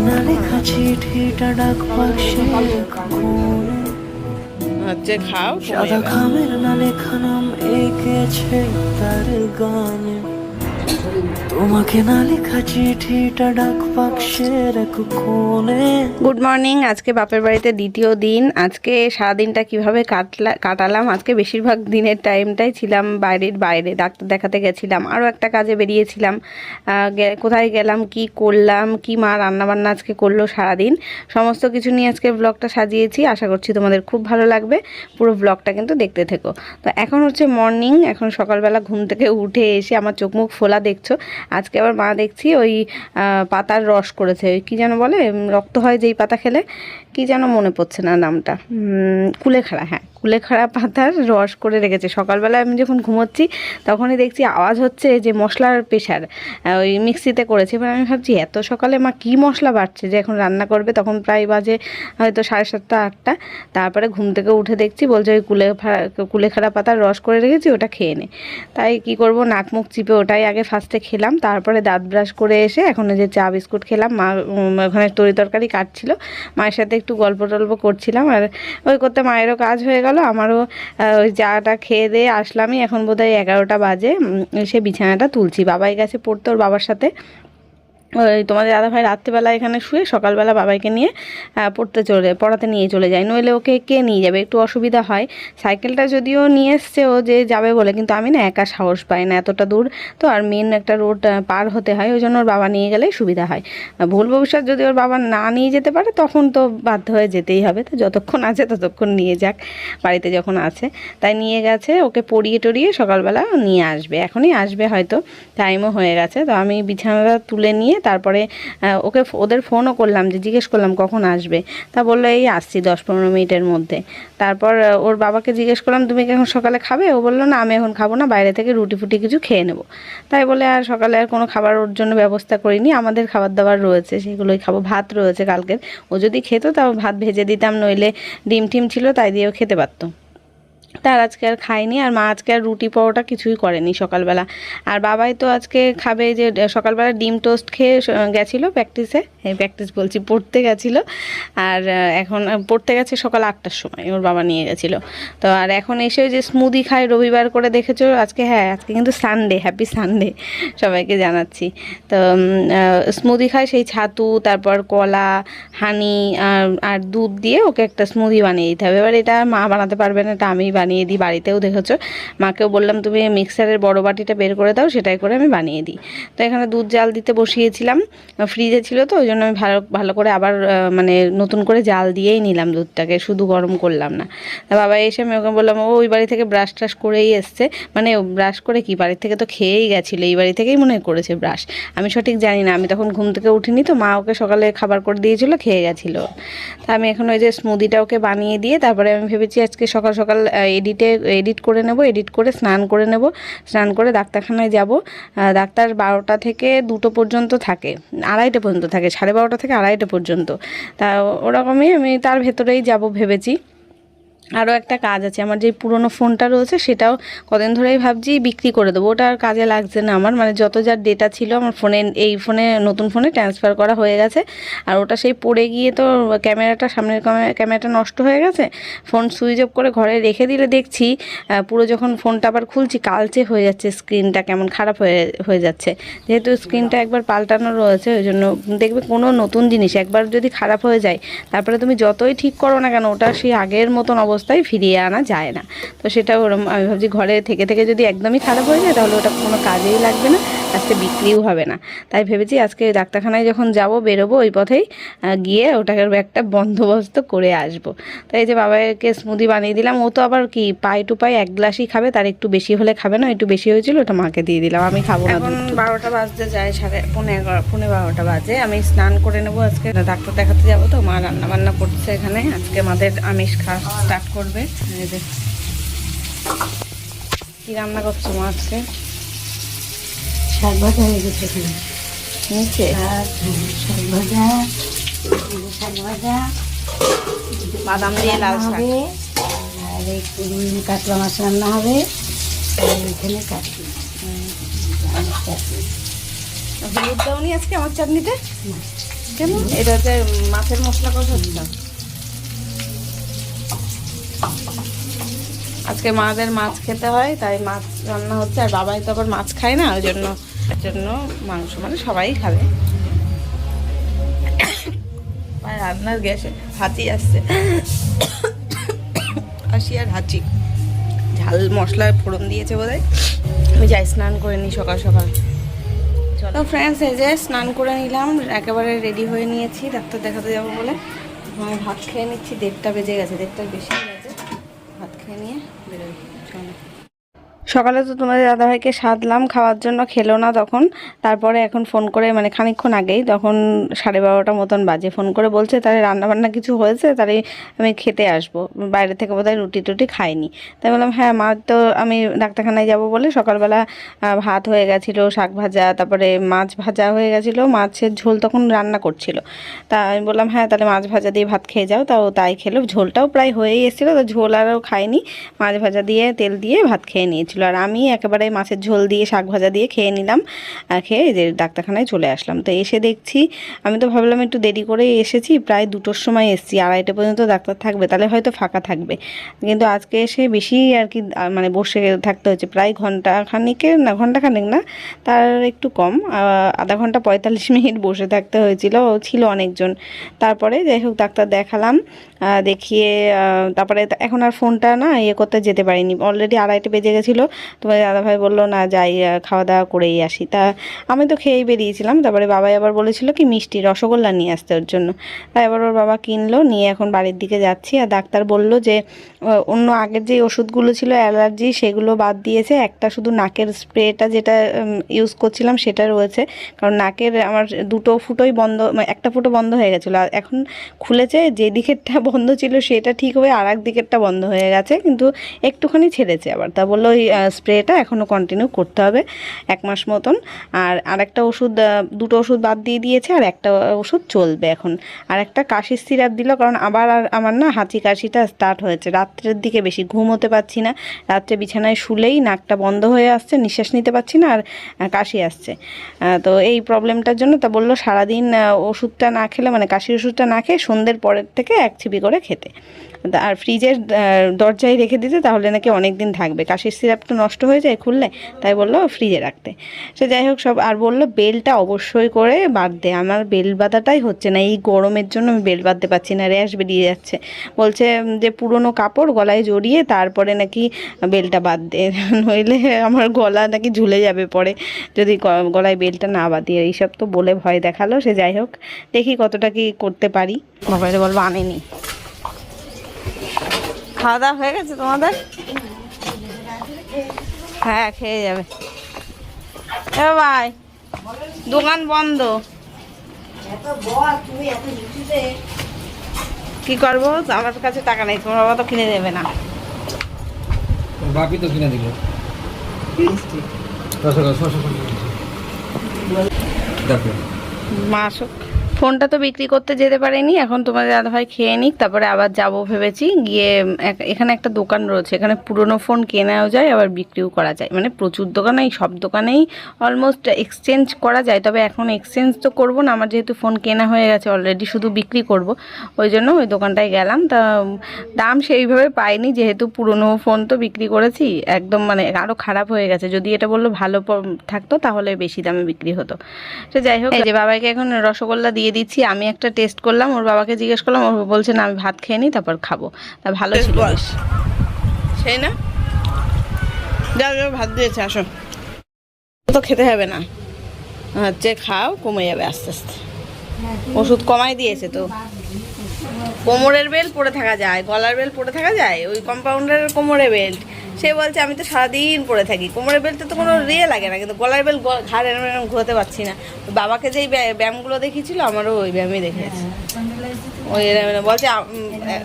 না লেখা চিঠিটা ডাক বাক্সে হচ্ছে খাও সাদা খামের না লেখা নাম এঁকেছে তার গানে তোমাকে না লেখা চিঠিটা ডাক বাক্সের এক কোণে। Good morning. আজকে বাপের বাড়িতে দ্বিতীয় দিন। আজকে সারাদিনটা কিভাবে কাটালাম, আজকে বেশিরভাগ দিনের টাইমটাই ছিলাম বাইরে ডাক্তার দেখাতে গেছিলাম, আরও একটা কাজে বেরিয়েছিলাম। কোথায় গেলাম, কি করলাম, কি মা রান্নাবান্না আজকে করলো সারাদিন, সমস্ত কিছু নিয়ে আজকে ব্লগটা সাজিয়েছি। আশা করছি তোমাদের খুব ভালো লাগবে, পুরো ব্লগটা কিন্তু দেখতে থেকো। তো এখন হচ্ছে মর্নিং, এখন সকালবেলা ঘুম থেকে উঠে এসে আমার চোখ মুখ ফোলা দেখছো। আজকে আবার মা দেখছি ওই পাতার রস করেছে, ওই কী যেন বলে, রক্ত হয় যেই পাতা খেলে, কি যেন মনে পড়ছে না নামটা, কুলেখাড়া, হ্যাঁ কুলেখাড়া পাতার রস করে রেখেছে। সকালবেলা আমি যখন ঘুমোচ্ছি তখনই দেখছি আওয়াজ হচ্ছে যে মশলার প্রেশার, ওই মিক্সিতে করেছে। এবার আমি ভাবছি এত সকালে মা কী মশলা বাটছে যে এখন রান্না করবে, তখন প্রায় বাজে হয়তো 7:30 8টা। তারপরে ঘুম থেকে উঠে দেখছি বলছে ওই কুলেখাড়া পাতার রস করে রেখেছি, ওটা খেয়ে নে। তাই কি করব, নাক মুখ চিপে ওটাই আগে ফার্স্টে খেলাম, তারপরে দাঁত ব্রাশ করে এসে এখন যে চা বিস্কুট খেলাম। মা ওখানে তরি তরকারি কাটছিল, মায়ের সাথে একটু গল্প টল্প করছিলাম, আর ওই করতে মায়েরও কাজ হয়ে গেল, আমারও ওই চাটা খেয়ে দিয়ে আসলামই। এখন বোধহয় 11টা বাজে, সে বিছানাটা তুলছি। বাবাই গেছে পড়তে ওর বাবার সাথে। ওই তোমাদের দাদাভাই রাত্রিবেলা এখানে শুয়ে সকালবেলা বাবাইকে নিয়ে পড়াতে নিয়ে চলে যায়, নইলে ওকে কে নিয়ে যাবে, একটু অসুবিধা হয়। সাইকেলটা যদিও নিয়ে এসছে ও যে যাবে বলে, কিন্তু আমি না একা সাহস পাই না, এতটা দূর তো, আর মেন একটা রোড পার হতে হয়, ওই জন্য ওর বাবা নিয়ে গেলেই সুবিধা হয়। ভুল ভবিষ্যৎ যদি ওর বাবা না নিয়ে যেতে পারে তখন তো বাধ্য হয়ে যেতেই হবে, তো যতক্ষণ আছে ততক্ষণ নিয়ে যাক, বাড়িতে যখন আছে। তাই নিয়ে গেছে, ওকে পড়িয়ে টরিয়ে সকালবেলা নিয়ে আসবে, এখনই আসবে হয়তো, টাইমও হয়ে গেছে। তো আমি বিছানাটা তুলে নিয়ে তারপরে ওদের ফোনও করলাম, যে জিজ্ঞেস করলাম কখন আসবে, তা বললো এই আসছি 10-15 মিনিটের মধ্যে। তারপর ওর বাবাকে জিজ্ঞেস করলাম তুমি কি এখন সকালে খাবে, ও বললো না আমি এখন খাবো না, বাইরে থেকে রুটি ফুটি কিছু খেয়ে নেবো। তাই বলে আর সকালে আর কোনো খাবার ওর জন্য ব্যবস্থা করিনি, আমাদের খাবার দাবার রয়েছে সেগুলোই খাবো, ভাত রয়েছে কালকের, ও যদি খেত তাও ভাত ভেজে দিতাম, নইলে ডিম টিম ছিল তাই দিয়েও খেতে পারতো। তার আজকে আর খায়নি, আর মা আজকে আর রুটি পরোটা কিছুই করেনি সকালবেলা। আর বাবাই তো আজকে খাবে, যে সকালবেলা ডিম টোস্ট খেয়ে গেছিলো প্র্যাকটিসে, প্র্যাকটিস বলছি পড়তে গেছিলো, আর এখন পড়তে গেছে সকাল 8টার সময় ওর বাবা নিয়ে গেছিলো। তো আর এখন এসে যে স্মুদি খায় রবিবার করে, দেখেছো আজকে, হ্যাঁ আজকে কিন্তু সানডে, হ্যাপি সানডে সবাইকে জানাচ্ছি। তো স্মুদি খায়, সেই ছাতু, তারপর কলা, হানি আর দুধ দিয়ে ওকে একটা স্মুদি বানিয়ে দিতে হবে। এবার এটা মা বানাতে পারবে না, এটা আমি বানিয়ে দিই, বাড়িতেও দেখেছো। মাকেও বললাম তুমি মিক্সারের বড় বাটিটা বের করে দাও, সেটাই করে আমি বানিয়ে দিই। তো এখানে দুধ জাল দিতে বসিয়েছিলাম, ফ্রিজে ছিল তো, ওই জন্য আমি ভালো করে আবার মানে নতুন করে জাল দিয়েই নিলাম দুধটাকে, শুধু গরম করলাম না। তা বাবা এসে আমি ওকে বললাম, ও ওই বাড়ি থেকে ব্রাশ ট্রাশ করেই এসছে, মানে ব্রাশ করে কি বাড়ির থেকে তো খেয়েই গেছিলো, এই বাড়ি থেকেই মনে করেছে ব্রাশ, আমি সঠিক জানি না, আমি তখন ঘুম থেকে উঠিনি তো, মা ওকে সকালে খাবার করে দিয়েছিলো, খেয়ে গেছিলো। তা আমি এখন ওই যে স্মুদিটা ওকে বানিয়ে দিয়ে তারপরে আমি ভেবেছি আজকে সকাল সকাল এডিট করে নেব, এডিট করে স্নান করে নেব, স্নান করে ডাক্তারখানায় যাব। ডাক্তার 12টা থেকে 2টো পর্যন্ত থাকে, 2:30 পর্যন্ত থাকে, 12:30 থেকে 2:30 পর্যন্ত। তা ওরকমই আমি তার ভেতরেই যাব ভেবেছি। আরও একটা কাজ আছে, আমার যে পুরনো ফোনটা রয়েছে সেটাও কদিন ধরেই ভাবছি বিক্রি করে দেবো, ওটা আর কাজে লাগছে না আমার, মানে যত যার ডেটা ছিল আমার ফোনে, এই ফোনে নতুন ফোনে ট্রান্সফার করা হয়ে গেছে, আর ওটা সেই পড়ে গিয়ে তো ক্যামেরাটা, সামনের ক্যামেরাটা নষ্ট হয়ে গেছে। ফোন সুইচ অফ করে ঘরে রেখে দিলে দেখছি পুরো যখন ফোনটা আবার খুলছি কালচে হয়ে যাচ্ছে, স্ক্রিনটা কেমন খারাপ হয়ে যাচ্ছে, যেহেতু স্ক্রিনটা একবার পাল্টানো রয়েছে, ওই জন্য দেখবে কোনো নতুন জিনিস একবার যদি খারাপ হয়ে যায় তারপরে তুমি যতই ঠিক করো না কেন ওটা সেই আগের মতন অবস্থায় ফিরিয়ে আনা যায় না। তো সেটা ওরম আমি ভাবছি ঘরে থেকে থেকে যদি একদমই খারাপ হয়ে যায় তাহলে ওটা কোনো কাজেই লাগবে না, আজকে বিক্রিও হবে না। তাই ভেবেছি আজকে ডাক্তারখানায় যখন যাব বেরোবো ওই পথেই গিয়ে ওটাকে একটা বন্দোবস্ত করে আসবো। তাই যে বাবাকে স্মুদি বানিয়ে দিলাম, ও তো আবার কি পাই টু পাই 1 গ্লাসই খাবে, তার একটু বেশি হলে খাবে না, একটু বেশি হয়েছিল ওটা মাকে দিয়ে দিলাম, আমি খাবো না। এখন 12টা বাজতে যায়, 11:15 বাজে। আমি স্নান করে নেবো, আজকে ডাক্তার দেখাতে যাবো তো, মা রান্না বান্না করছে এখানে, আজকে আমাদের আমিষ খাওয়া স্টার্ট করবে। কি রান্না করছো মা আজকে? শাক ভাজা হয়ে গেছে এখানে, নিচে শাক ভাজা, শাক ভাজা বাদাম দিয়ে লাল শাক হবে, আর একটু কাতলা মাছ রান্না হবে, আর এখানে কাটবি হলুদ দাওনি আজকে আমার চাটনিতে? কেন? এটা হচ্ছে মাছের মশলা কষাচ্ছ? আজকে মাদের মাছ খেতে হয়, তাই মাছ রান্না হচ্ছে। আর বাবাই তো আবার মাছ খায় না, ওই জন্য মাংস, মানে সবাই খাবে। রান্নার গ্যাসে হাঁচি আসছে, হাসি আর হাঁচি। ঝাল মশলার ফোড়ন দিয়েছে বোধহয়। আমি যাই স্নান করে নিই সকাল সকাল। চলো ফ্রেন্ডস, এই যে স্নান করে নিলাম, একেবারে রেডি হয়ে নিয়েছি ডাক্তার দেখাতে যাবো বলে। ভাত খেয়ে নিচ্ছি, 1:30 বেজে গেছে, 1:30 বেশি হয়ে গেছে। ভাত খেয়ে নিয়ে বেরোই। চলো। সকালে তো তোমাদের দাদাভাইকে সাধলাম খাওয়ার জন্য, খেলো না তখন। তারপরে এখন ফোন করে, মানে খানিকক্ষণ আগেই, তখন 12:30 মতন বাজে, ফোন করে বলছে তাহলে রান্নাবান্না কিছু হয়েছে, তাহলে আমি খেতে আসবো, বাইরে থেকে বোধহয় রুটি টুটি খাইনি। তাই বললাম হ্যাঁ মা, তো আমি ডাক্তারখানায় যাব বলে সকালবেলা ভাত হয়ে গেছিলো, শাক ভাজা, তারপরে মাছ ভাজা হয়ে গেছিলো, মাছের ঝোল তখন রান্না করছিল। তা আমি বললাম হ্যাঁ তাহলে মাছ ভাজা দিয়ে ভাত খেয়ে যাও, তাও তাই খেলো। ঝোলটাও প্রায় হয়েই এসেছিলো, তো ঝোল আরও খাইনি, মাছ ভাজা দিয়ে তেল দিয়ে ভাত খেয়ে নিয়েছিল। আর আমি একেবারে মাছের ঝোল দিয়ে শাক ভাজা দিয়ে খেয়ে নিলাম। খেয়ে যে ডাক্তারখানায় চলে আসলাম। তো এসে দেখছি, আমি তো ভাবলাম একটু দেরি করে এসেছি, প্রায় 2টোর সময় এসেছি, 2:30 পর্যন্ত ডাক্তার থাকবে, তাহলে হয়তো ফাঁকা থাকবে। কিন্তু আজকে এসে বেশি আর কি, মানে বসে থাকতে হচ্ছে, প্রায় ঘন্টাখানিক না, তার একটু কম, আধা ঘন্টা 45 মিনিট বসে থাকতে হয়েছিল, ছিল অনেকজন। তারপরে যাই হোক ডাক্তার দেখালাম, দেখিয়ে তারপরে এখন আর ফোনটা না করতে যেতে পারিনি, অলরেডি 2:30 বেজে গেছিলো। তোমার দাদাভাই বললো না যাই খাওয়া দাওয়া করেই আসি, তা আমি তো খেয়েই বেরিয়েছিলাম। তারপরে বাবাই আবার বলেছিল কি মিষ্টি রসগোল্লা নিয়ে আসতে ওর জন্য, তাই এবার ওর বাবা কিনলো, নিয়ে এখন বাড়ির দিকে যাচ্ছি। আর ডাক্তার বলল যে অন্য আগের যে ওষুধগুলো ছিল অ্যালার্জি, সেগুলো বাদ দিয়েছে, একটা শুধু নাকের স্প্রেটা যেটা ইউজ করছিলাম সেটা রয়েছে, কারণ নাকের আমার 2টো ফুটোই বন্ধ, মানে একটা ফুটো বন্ধ হয়ে গেছিলো, আর এখন খুলেছে, যে দিকেরটা বন্ধ ছিল সেটা ঠিক হয়ে আর এক দিকেরটা বন্ধ হয়ে গেছে, কিন্তু একটুখানি ছেড়েছে আবার। তা বললো ওই স্প্রেটা এখনও কন্টিনিউ করতে হবে 1 মাস মতন। আর আরেকটা ওষুধ, 2টো ওষুধ বাদ দিয়ে দিয়েছে, আর একটা ওষুধ চলবে এখন। আর একটা কাশির সিরাপ দিল, কারণ আবার আর আমার না হাঁচি কাশিটা স্টার্ট হয়েছে রাত্রের দিকে, বেশি ঘুম হতে পারছি না, রাত্রে বিছানায় শুলেই নাকটা বন্ধ হয়ে আসছে, নিঃশ্বাস নিতে পারছি না, আর কাশি আসছে। তো এই প্রবলেমটার জন্য তা বললো সারাদিন ওষুধটা না খেলে, মানে কাশির ওষুধটা না খেয়ে সন্ধ্যের পরের থেকে 1 চিবি করে খেতে, আর ফ্রিজের দরজায় রেখে দিতে, তাহলে নাকি অনেক দিন থাকবে, কাশির সিরাপটা নষ্ট হয়ে যায় খুললে, তাই বললো ফ্রিজে রাখতে। সে যাই হোক সব, আর বললো বেলটা অবশ্যই করে বাঁধতে, আমার বেল বাঁধাটাই হচ্ছে না, এই গরমের জন্য আমি বেল বাঁধতে পারছি না, র্যাশ বেরিয়ে যাচ্ছে। বলছে যে পুরনো কাপড় গলায় জড়িয়ে তারপরে নাকি বেলটা বাঁধতে, নইলে আমার গলা নাকি ঝুলে যাবে পরে যদি গলায় বেলটা না বাঁধি, এইসব তো বলে ভয় দেখালো। সে যাই হোক দেখি কতটা কি করতে পারি। মোবাইলে বলবো আনেনি। খাওয়া দাওয়া হয়ে গেছে তোমাদের? হ্যাঁ খেয়ে যাবে। এ ভাই দোকান বন্ধ, কি করবো, আমার কাছে টাকা নেই, তোমার বাবা তো কিনে দেবে না। বাপি তো কিনে দিল মা আসুক। ফোনটা তো বিক্রি করতে যেতে পারিনি, এখন তোমাদের দাদাভাই খেয়ে নিক, তারপরে আবার যাব ভেবেছি। গিয়ে এখানে একটা দোকান রয়েছে, এখানে পুরনো ফোন কেনাও যায় আবার বিক্রিও করা যায়, মানে প্রচুর দোকানেই, সব দোকানেই অলমোস্ট এক্সচেঞ্জ করা যায়। তবে এখন এক্সচেঞ্জ তো করবো না, আমার যেহেতু ফোন কেনা হয়ে গেছে অলরেডি, শুধু বিক্রি করব, ওই জন্য ওই দোকানটায় গেলাম। তা দাম সেইভাবে পাইনি, যেহেতু পুরনো ফোন তো বিক্রি করেছি, একদম মানে আরও খারাপ হয়ে গেছে। যদি এটা বললো ভালো থাকতো তাহলে বেশি দামে বিক্রি হতো। তো যাই হোক, এই যে বাবাকে এখন রসগোল্লা দিয়ে দিচ্ছি, আমি একটা টেস্ট করলাম, ওর বাবাকে জিজ্ঞেস করলাম, ও বলছে না আমি ভাত খেয়ে নিই তারপর খাবো। তা ভালো ছিল সেই না, যাও যাও ভাত দিয়েছে, আসো। তো খেতে হবে না, হচ্ছে খাও, কমে যাবে আস্তে আস্তে, ওষুধ কমাই দিয়েছে তো। কোমরের বেল্ট পরে থাকা যায়, গলার বেল্ট পরে থাকা যায়, ওই কম্পাউন্ডারের কোমরের বেল্ট, সে বলছে আমি তো সারাদিন পরে থাকি, কোমরের বেল্টে তো কোনো লাগে না, কিন্তু গলার বেল্ট ঘাড় এরম ঘুরতে পারছি না। বাবাকে যেই ব্যায়ামগুলো দেখিয়েছিল আমারও ওই ব্যায়ামই দেখিয়েছে, ওই বলছে হ্যাঁ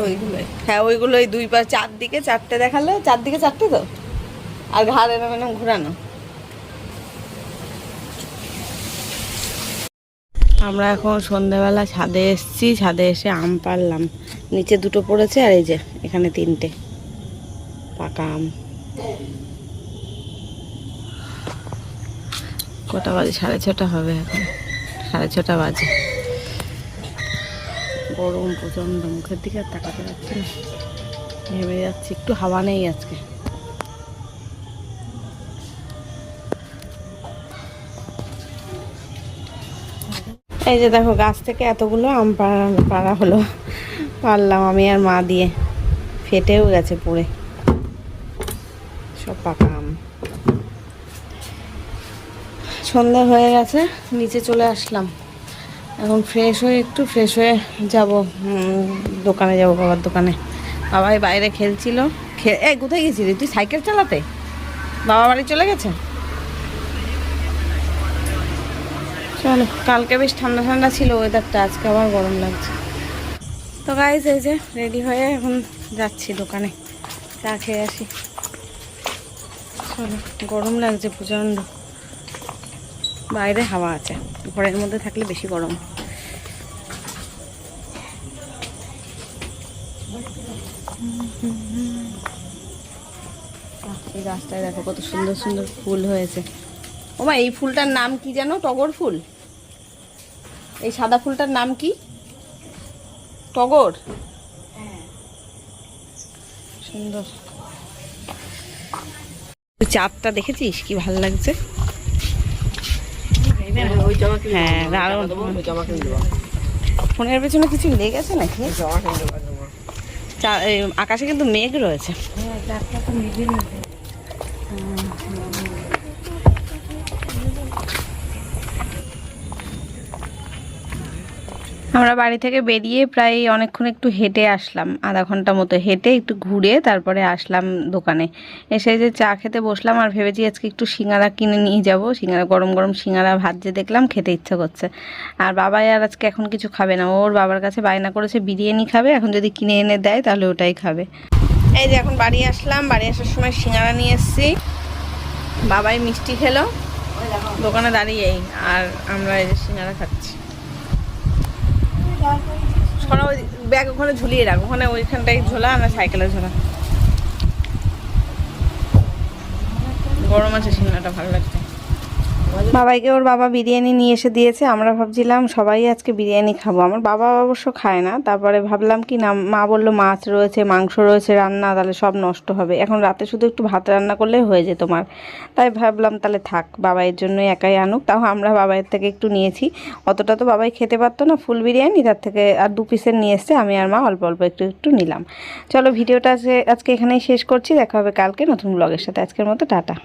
ওইগুলোই, হ্যাঁ ওইগুলোই 2 পা 4 দিকে 4টে দেখালো, 4 দিকে 4টে তো, আর ঘাড় এরম ঘুরানো। আমরা এখন সন্ধ্যাবেলা ছাদে এসেছি, ছাদে এসে আম পারলাম, নিচে 2টো পড়েছে, আর এই যে এখানে 3টে পাকা আম। কটা বাজে? 6:30 হবে এখন। 6:30 বাজে। গরম প্রচণ্ড, মুখের দিকে আর তাকাতে পারছি না, ঘেমে যাচ্ছি। একটু হাওয়া নেই আজকে। এই যে দেখো, গাছ থেকে এতগুলো আম পাড়া হলো, পারলাম আমি আর মা দিয়ে, ফেটেও গেছে পুড়ে, সব পাকা আম। সন্ধ্যা হয়ে গেছে, নিচে চলে আসলাম। এখন ফ্রেশ হয়ে যাব, দোকানে যাব, বাবার দোকানে। বাবাই বাইরে খেলছিল। এই কোথায় গেছিলি তুই? সাইকেল চালাতে? বাবা বাড়ি চলে গেছে। চলো, কালকে বেশ ঠান্ডা ঠান্ডা ছিল ওয়েদারটা, আজকে আবার গরম লাগছে। তো গাইস, এই যে রেডি হয়ে এখন যাচ্ছি দোকানে, চা খেয়ে আসি। চলো, গরম লাগছে প্রচণ্ড, বাইরে হাওয়া আছে, ঘরের মধ্যে থাকলে বেশি গরম। এই গাছটায় দেখো কত সুন্দর সুন্দর ফুল হয়েছে। ও মা, এই ফুলটার নাম কি জানো? টগর ফুল। এই সাদা ফুলটার নাম কি? টগর। সুন্দর। চাঁদটা দেখেছিস কি ভালো লাগছে? হ্যাঁ, দারুণ। ফোনের পেছনে কিছু লেগেছে নাকি? আকাশে কিন্তু মেঘ রয়েছে। আমরা বাড়ি থেকে বেরিয়ে প্রায় অনেকক্ষণ একটু হেঁটে আসলাম, আধা ঘন্টা মতো হেঁটে একটু ঘুরে তারপরে আসলাম দোকানে। এসে যে চা খেতে বসলাম, আর ভেবেছি আজকে একটু সিঙ্গারা কিনে নিয়ে যাব। সিঙ্গারা, গরম গরম সিঙ্গারা ভাজছে দেখলাম, খেতে ইচ্ছে করছে। আর বাবাই আর আজকে এখন কিছু খাবে না, ওর বাবার কাছে বায়না করেছে বিরিয়ানি খাবে, এখন যদি কিনে এনে দেয় তাহলে ওটাই খাবে। এই যে এখন বাড়ি আসলাম, বাড়ি আসার সময় সিঙ্গারা নিয়ে এসেছি। বাবাই মিষ্টি খেলো দোকানে দাঁড়িয়েই, আর আমরা এই যে সিঙ্গারা খাচ্ছি। ওই ব্যাগ ওখানে ঝুলিয়ে রাখ, ওখানে ওইখানটাই ঝোলা, আমরা সাইকেলে ঝোলা। গরম আছে, সিঙ্গারাটা ভালো লাগছে। বাবাইকে ওর বাবা বিরিয়ানি নিয়ে এসে দিয়েছে। আমরা ভাবছিলাম সবাই আজকে বিরিয়ানি খাবো, আমার বাবা অবশ্য খায় না। তারপরে ভাবলাম কি না, মা বললো মাছ রয়েছে, মাংস রয়েছে রান্না, তাহলে সব নষ্ট হবে। এখন রাতে শুধু একটু ভাত রান্না করলে হয়ে যেত তোমার। তাই ভাবলাম তাহলে থাক, বাবাইয়ের জন্যই একাই আনুক। তাও আমরা বাবাইয়ের থেকে একটু নিয়েছি, অতটা তো বাবাই খেতে পারতো না ফুল বিরিয়ানি, তার থেকে আর 2 পিসের নিয়ে এসছে। আমি আর মা অল্প অল্প একটু একটু নিলাম। চলো, ভিডিওটা আজকে এখানেই শেষ করছি, দেখা হবে কালকে নতুন ব্লগের সাথে। আজকের মতো টাটা।